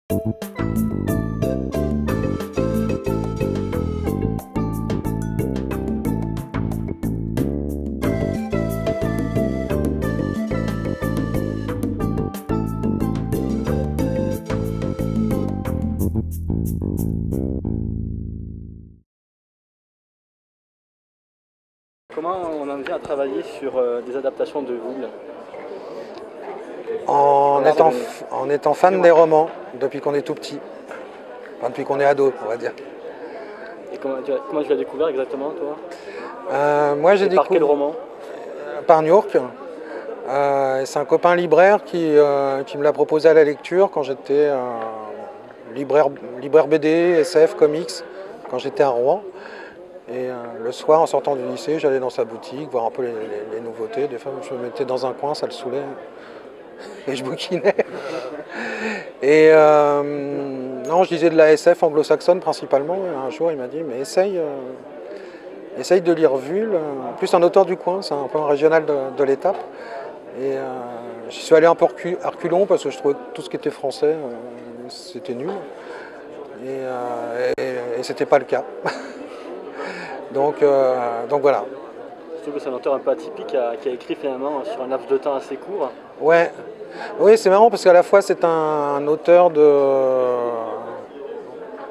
Comment on en vient à travailler sur des adaptations de Voules? En étant fan des romans depuis qu'on est tout petit, enfin, depuis qu'on est ado, on va dire. Et comment tu l'as découvert exactement, toi? Moi j'ai Et par quel découvert roman? par New York. C'est un copain libraire qui me l'a proposé à la lecture quand j'étais libraire BD, SF, comics, quand j'étais à Rouen. Et le soir, en sortant du lycée, j'allais dans sa boutique voir un peu les nouveautés. Des fois, je me mettais dans un coin, ça le saoulait, et je bouquinais. Et non, je lisais de la SF anglo-saxonne principalement. Et un jour, il m'a dit, mais essaye de lire Vul. En plus, un auteur du coin, c'est un peu un régional de l'étape. Et j'y suis allé un peu à reculons parce que je trouvais que tout ce qui était français, c'était nul. Et c'était pas le cas. Donc voilà. Je trouve que c'est un auteur un peu atypique qui a écrit finalement sur un laps de temps assez court. Ouais. Oui, c'est marrant parce qu'à la fois c'est un auteur de...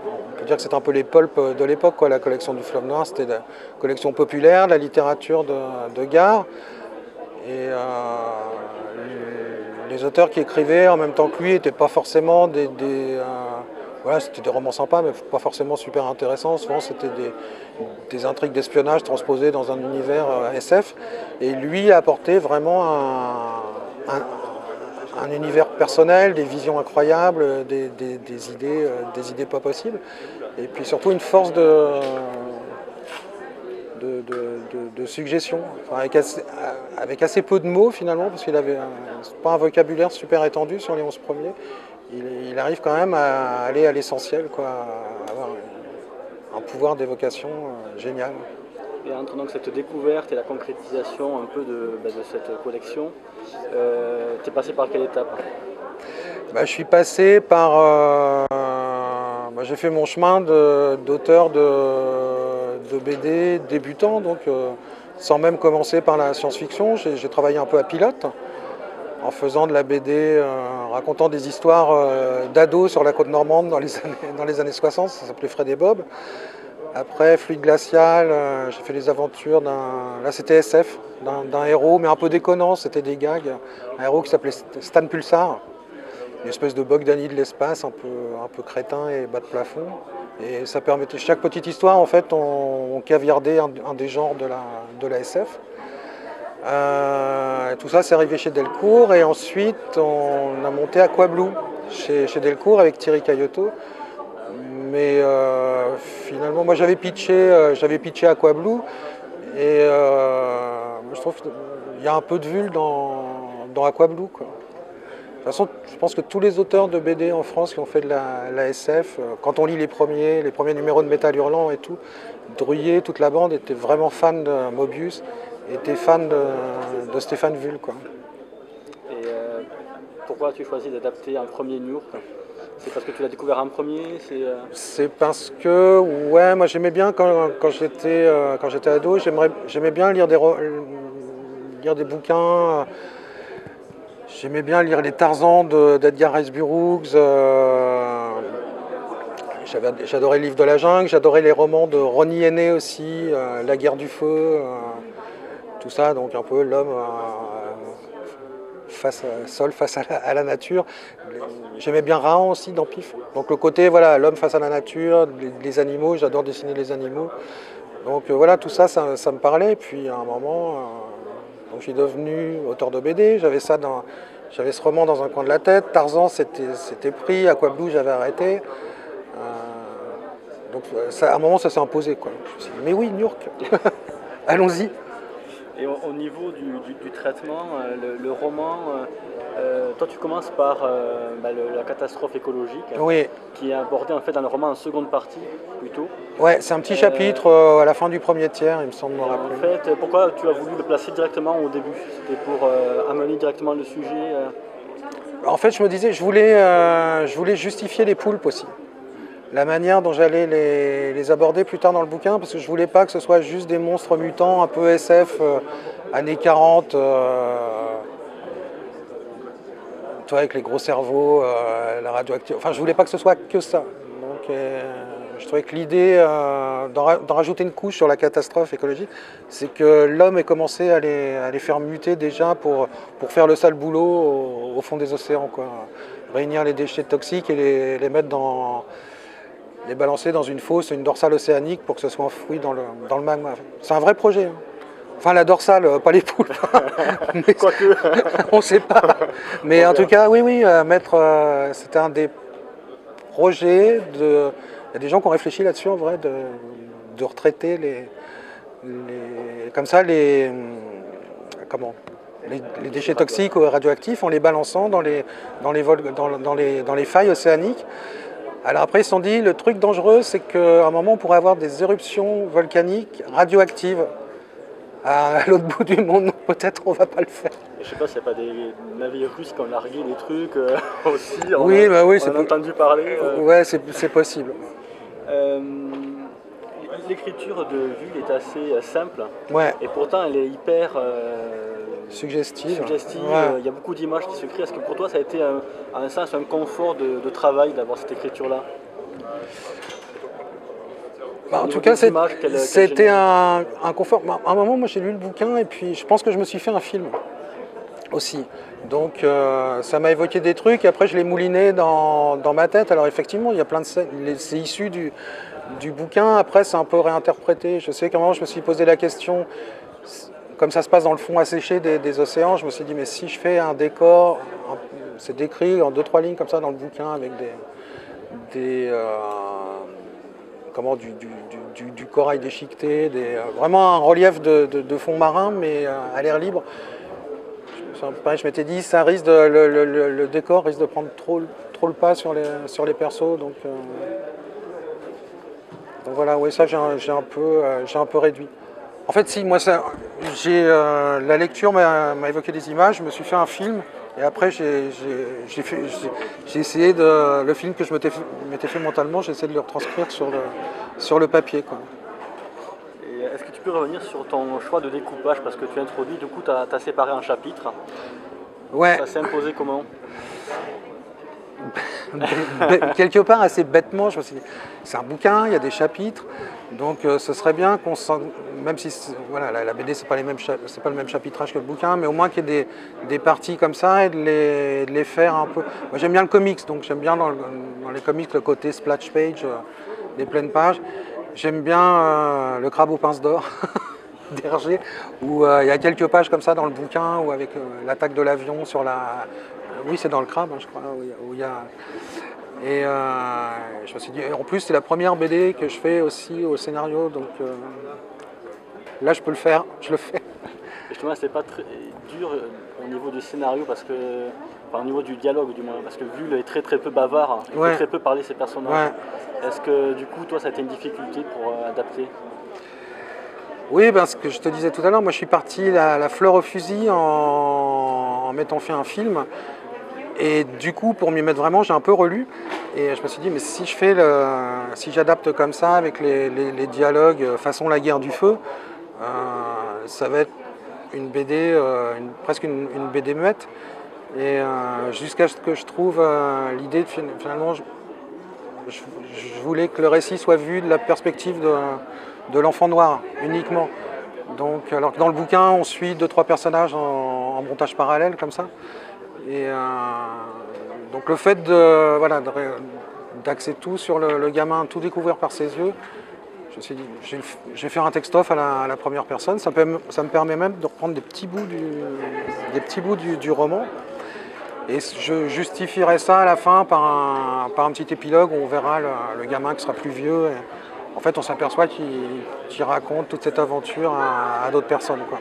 On peut dire que c'est un peu les pulps de l'époque, quoi. La collection du Fleuve Noir, c'était la collection populaire, la littérature de gare. Et les auteurs qui écrivaient en même temps que lui n'étaient pas forcément voilà, c'était des romans sympas, mais pas forcément super intéressants. Souvent, c'était des intrigues d'espionnage transposées dans un univers SF. Et lui a apporté vraiment un univers personnel, des visions incroyables, des idées pas possibles. Et puis surtout une force de suggestions, enfin, avec assez peu de mots finalement, parce qu'il avait pas un vocabulaire super étendu sur les 11 premiers. Il arrive quand même à aller à l'essentiel, quoi, à avoir un pouvoir d'évocation génial. Et entre donc cette découverte et la concrétisation un peu de cette collection, tu es passé par quelle étape? Je suis passé par... j'ai fait mon chemin d'auteur de BD débutant, donc sans même commencer par la science-fiction. J'ai travaillé un peu à Pilote, en faisant de la BD, racontant des histoires d'ados sur la côte normande dans les années 60, ça s'appelait Fred et Bob. Après, Fluide Glacial, j'ai fait les aventures là c'était SF, d'un héros, mais un peu déconnant, c'était des gags. Un héros qui s'appelait Stan Pulsar, une espèce de Bogdani de l'espace, un peu crétin et bas de plafond. Et ça permettait, chaque petite histoire, en fait, on caviardait un des genres de la SF. Tout ça, c'est arrivé chez Delcourt, et ensuite, on a monté Aquablue chez Delcourt avec Thierry Caillotot. Mais finalement, moi j'avais pitché Aquablue, et je trouve qu'il y a un peu de Vul dans Aquablue, quoi. De toute façon, je pense que tous les auteurs de BD en France qui ont fait de la SF, quand on lit les premiers numéros de Métal Hurlant et tout, Druillet, toute la bande était vraiment fan de Mobius, était fan de Stéphane Vul, quoi. Et pourquoi tu choisis d'adapter un premier New York? C'est parce que tu l'as découvert en premier? C'est parce que, ouais, moi j'aimais bien quand j'étais ado, j'aimais bien lire des bouquins. J'aimais bien lire les Tarzans d'Edgar Rice Burroughs. J'adorais le livre de la jungle, j'adorais les romans de Ronnie Henné aussi, La guerre du feu, tout ça, donc un peu l'homme face à la nature. J'aimais bien Rahan aussi dans Pif. Donc le côté, voilà, l'homme face à la nature, les animaux, j'adore dessiner les animaux. Donc voilà, tout ça, ça me parlait. Et puis à un moment, donc, je suis devenu auteur de BD. J'avais ce roman dans un coin de la tête. Tarzan, c'était pris. Aquablue, j'avais arrêté. Donc à un moment, ça s'est imposé, quoi. Je me suis dit, mais oui, New York, allons-y. Et au niveau du traitement, le roman, toi tu commences par la catastrophe écologique, Oui. qui est abordée en fait dans le roman en seconde partie plutôt. Ouais, c'est un petit chapitre à la fin du premier tiers, il me semble me rappeler. En fait, pourquoi tu as voulu le placer directement au début? C'était pour amener directement le sujet En fait, je me disais, je voulais justifier les poulpes aussi. La manière dont j'allais les aborder plus tard dans le bouquin, parce que je voulais pas que ce soit juste des monstres mutants un peu SF, années 40, tu vois, avec les gros cerveaux, la radioactivité. Enfin, je voulais pas que ce soit que ça. Donc, je trouvais que l'idée d'en rajouter une couche sur la catastrophe écologique, c'est que l'homme ait commencé à les faire muter déjà pour faire le sale boulot au fond des océans, quoi. Réunir les déchets toxiques et les mettre les balancer dans une fosse, une dorsale océanique pour que ce soit enfoui dans le magma. C'est un vrai projet, hein. Enfin, la dorsale, pas les poules. Quoique. On ne sait pas. Mais en tout cas, oui, c'était un des projets de. Il y a des gens qui ont réfléchi là-dessus en vrai, de retraiter comme ça les déchets toxiques ou radioactifs en les balançant dans les failles océaniques. Alors après, ils se sont dit, le truc dangereux, c'est qu'à un moment, on pourrait avoir des éruptions volcaniques radioactives à l'autre bout du monde. Donc peut-être on va pas le faire. Je sais pas s'il n'y a pas des navires russes qui ont largué des trucs aussi. Oui, On a entendu parler. Ouais, c'est possible. L'écriture de Vull est assez simple. Ouais. Et pourtant, elle est hyper suggestive. Ouais. Il y a beaucoup d'images qui se créent. Est-ce que pour toi, ça a été un sens, un confort de travail d'avoir cette écriture-là? En tout cas, c'était un confort. À un moment, moi, j'ai lu le bouquin et puis je pense que je me suis fait un film aussi. Donc, ça m'a évoqué des trucs. Et après, je l'ai mouliné dans ma tête. Alors, effectivement, il y a plein de scènes. C'est issu du bouquin. Après, c'est un peu réinterprété. Je sais qu'à un moment, je me suis posé la question, comme ça se passe dans le fond asséché des océans, je me suis dit, mais si je fais un décor, c'est décrit en 2-3 lignes comme ça dans le bouquin avec du corail déchiqueté, vraiment un relief de fond marin, mais à l'air libre. Je m'étais dit, le décor risque de prendre trop le pas sur les persos, donc voilà, ouais, ça j'ai un peu réduit. En fait, si, moi, la lecture m'a évoqué des images, je me suis fait un film, et après, j'ai essayé le film que je m'étais fait mentalement, j'ai essayé de le retranscrire sur le papier, quoi. Et est-ce que tu peux revenir sur ton choix de découpage? Parce que tu introduis, du coup, tu as séparé un chapitre. Ouais. Ça s'est imposé comment? Quelque part, assez bêtement, je me suis dit, c'est un bouquin, il y a des chapitres, donc ce serait bien qu'on même si voilà, la BD c'est pas le même chapitrage que le bouquin, mais au moins qu'il y ait des parties comme ça et de les faire un peu. Moi j'aime bien le comics, donc j'aime bien dans les comics le côté splash page, les pleines pages. J'aime bien le crabe aux pinces d'or d'Hergé, où il y a quelques pages comme ça dans le bouquin, où avec l'attaque de l'avion sur la. Oui, c'est dans le crabe, hein, je crois, où il y a. Et je me suis dit, en plus, c'est la première BD que je fais aussi au scénario, donc là, je peux le faire, je le fais. Et justement, c'est pas très dur au niveau du scénario, au niveau du dialogue, du moins, parce que Vull est très très peu bavard, il fait très peu parler ses personnages. Ouais. Est-ce que, du coup, toi, ça a été une difficulté pour adapter? Oui, ce que je te disais tout à l'heure, moi, je suis parti la fleur au fusil en m'étant fait un film. Et du coup, pour m'y mettre vraiment, j'ai un peu relu. Et je me suis dit, mais si j'adapte comme ça, avec les dialogues façon La Guerre du Feu, ça va être une BD, presque une BD muette. Et jusqu'à ce que je trouve l'idée, finalement, je voulais que le récit soit vu de la perspective de l'enfant noir, uniquement. Donc, alors que dans le bouquin, on suit 2-3 personnages en montage parallèle, comme ça. Et donc le fait d'axer tout sur le gamin, tout découvrir par ses yeux, je me suis dit, je vais faire un texte-off à la première personne. Ça me permet même de reprendre des petits bouts du roman. Et je justifierai ça à la fin par un petit épilogue où on verra le gamin qui sera plus vieux. Et en fait, on s'aperçoit qu'il raconte toute cette aventure à d'autres personnes, quoi.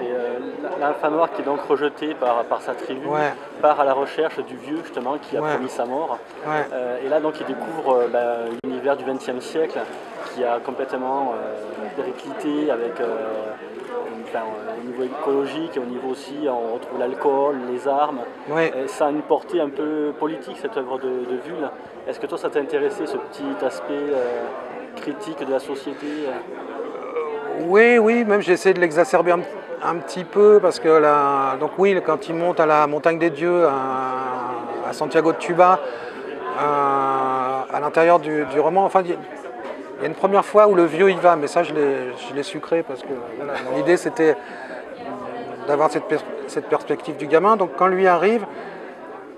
Et l'enfant noir qui est donc rejeté par sa tribu, part à la recherche du vieux justement qui a promis sa mort. Et là donc il découvre l'univers du XXe siècle qui a complètement périclité avec enfin, au niveau écologique et au niveau aussi, on retrouve l'alcool, les armes. Oui. Ça a une portée un peu politique, cette œuvre de Wühl. Est-ce que toi, ça t'a intéressé, ce petit aspect critique de la société Oui, même j'ai essayé de l'exacerber un petit peu, parce que donc oui, quand il monte à la Montagne des Dieux, à Santiago de Tuba, à l'intérieur du roman, enfin, il y a une première fois où le vieux y va, mais ça je l'ai sucré, parce que voilà, l'idée c'était d'avoir cette perspective du gamin. Donc quand lui arrive,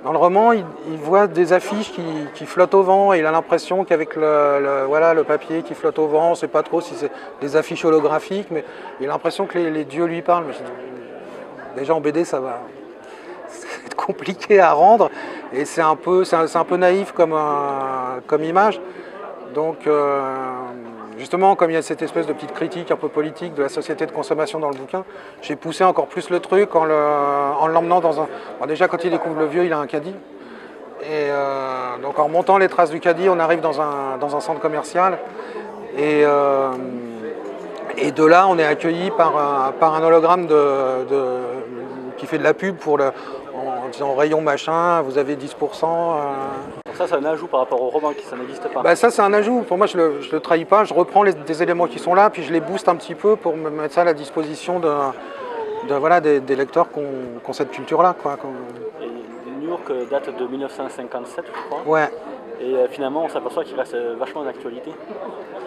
dans le roman, il voit des affiches qui flottent au vent, et il a l'impression qu'avec le papier qui flotte au vent, on ne sait pas trop si c'est des affiches holographiques, mais il a l'impression que les dieux lui parlent. Mais déjà en BD, ça va être compliqué à rendre, et c'est un peu naïf comme image. Donc justement, comme il y a cette espèce de petite critique un peu politique de la société de consommation dans le bouquin, j'ai poussé encore plus le truc en l'emmenant dans un... Bon, déjà, quand il découvre le vieux, il a un caddie. Et donc en remontant les traces du caddie, on arrive dans un centre commercial. Et de là, on est accueilli par un hologramme qui fait de la pub en disant rayon machin, vous avez 10%. Donc ça, c'est un ajout par rapport au roman, ça n'existe pas. Bah ça, c'est un ajout. Pour moi, je le trahis pas. Je reprends des éléments qui sont là, puis je les booste un petit peu pour me mettre ça à la disposition des lecteurs qui ont cette culture-là. Et New York date de 1957, je crois. Ouais. Et finalement, on s'aperçoit qu'il reste vachement d'actualité.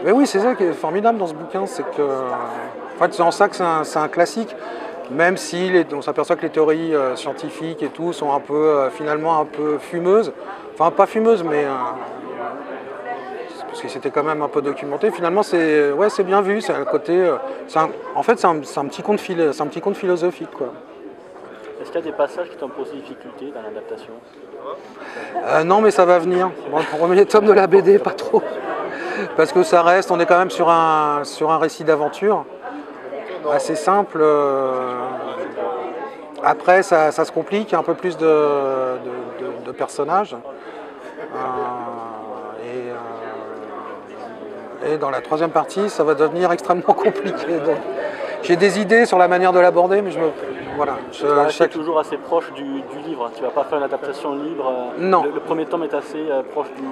Mais oui, c'est ça qui est formidable dans ce bouquin, c'est que, en fait, c'est en ça que c'est un classique. Même si on s'aperçoit que les théories scientifiques et tout sont finalement un peu fumeuses. Enfin, pas fumeuses, mais parce que c'était quand même un peu documenté. Finalement, c'est bien vu. C'est un côté. En fait, c'est un petit conte philosophique, quoi. Est-ce qu'il y a des passages qui t'ont posé difficulté dans l'adaptation? Non, mais ça va venir. Dans le premier tome de la BD, pas trop. Parce que on est quand même sur un récit d'aventure assez simple. Après, ça se complique, il y a un peu plus de personnages. Et dans la troisième partie, ça va devenir extrêmement compliqué. Donc, j'ai des idées sur la manière de l'aborder, mais voilà. Toujours assez proche du livre. Tu vas pas faire une adaptation libre. Non. Le premier tome est assez proche du...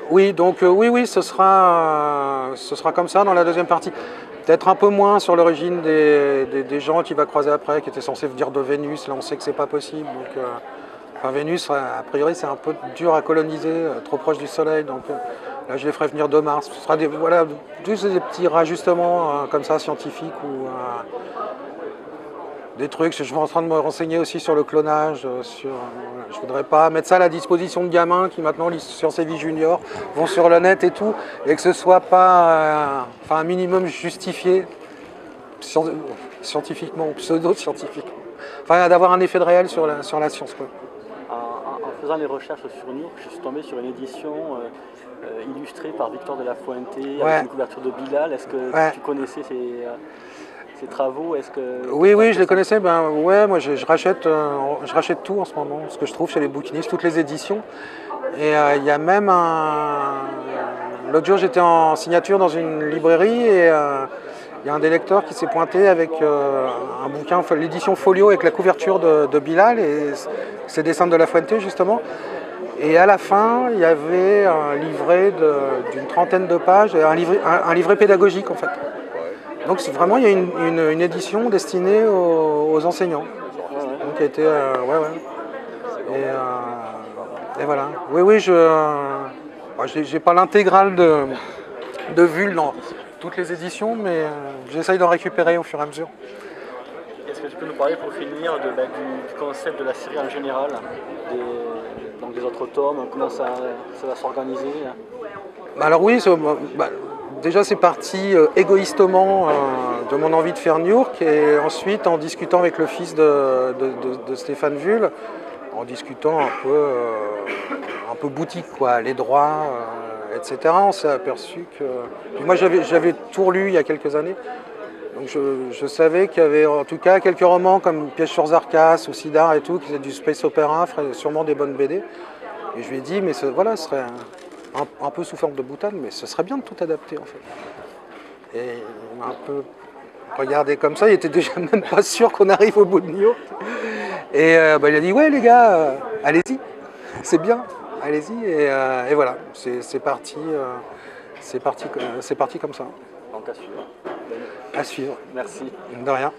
Oui, donc oui, ce sera comme ça dans la deuxième partie. Peut-être un peu moins sur l'origine des gens qu'il va croiser après, qui étaient censés venir de Vénus. Là, on sait que c'est pas possible. Donc, Vénus, a priori, c'est un peu dur à coloniser, trop proche du Soleil. Donc là, je les ferai venir de Mars. Ce sera juste des petits rajustements comme ça, scientifiques, ou des trucs. Je suis en train de me renseigner aussi sur le clonage. Je voudrais pas mettre ça à la disposition de gamins qui maintenant lisent Science et Vie Junior, vont sur le net et tout, et que ce soit pas un minimum justifié scientifiquement ou pseudo-scientifiquement. Enfin, d'avoir un effet de réel sur la science, quoi. En faisant les recherches sur New York, je suis tombé sur une édition illustrée par Victor de la Fuente, avec une couverture de Bilal. Est-ce que tu connaissais ces travaux? Oui, je les connaissais. Moi je rachète tout en ce moment, ce que je trouve chez les bouquinistes, toutes les éditions. Et il y a même l'autre jour, j'étais en signature dans une librairie, et il y a un des lecteurs qui s'est pointé avec un bouquin, l'édition Folio, avec la couverture de Bilal et ses dessins de la Fuente, justement. Et à la fin, il y avait un livret d'une trentaine de pages, un livret pédagogique, en fait. Donc vraiment, il y a une édition destinée aux enseignants. Donc, qui a été... Et voilà. Oui, j'ai pas l'intégrale de Wühl dans toutes les éditions, mais j'essaye d'en récupérer au fur et à mesure. Est-ce que tu peux nous parler pour finir du concept de la série en général, donc des autres tomes, comment ça va s'organiser? Alors oui, déjà c'est parti égoïstement de mon envie de faire New York, et ensuite en discutant avec le fils de Stéphane Wühl, en discutant un peu boutique, quoi, les droits, etc. On s'est aperçu que... Puis moi j'avais tout relu il y a quelques années, donc je savais qu'il y avait en tout cas quelques romans comme Piège sur Zarkas ou Sidar et tout, qui étaient du space opéra, feraient sûrement des bonnes BD. Et je lui ai dit, mais ce serait un peu sous forme de boutade, mais ce serait bien de tout adapter, en fait. Et il m'a un peu regardait comme ça, il était déjà même pas sûr qu'on arrive au bout de Nio. Et il a dit ouais les gars, allez-y, c'est bien, allez-y. Et voilà, c'est parti comme ça. Donc à suivre. À suivre. Merci. De rien.